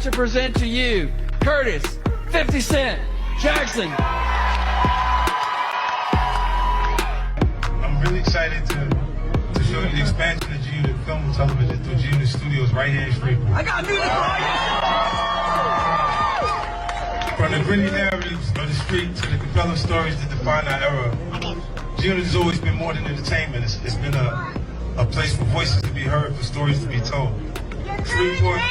to present to you Curtis 50 Cent Jackson. I'm really excited to show you the expansion of G-Unit Film and Television through G-Unit Studios right here in Shreveport. I got music for From the gritty narratives of the street to the compelling stories that define our era, G-Unit has always been more than entertainment. It's been a place for voices to be heard, for stories to be told. Shreveport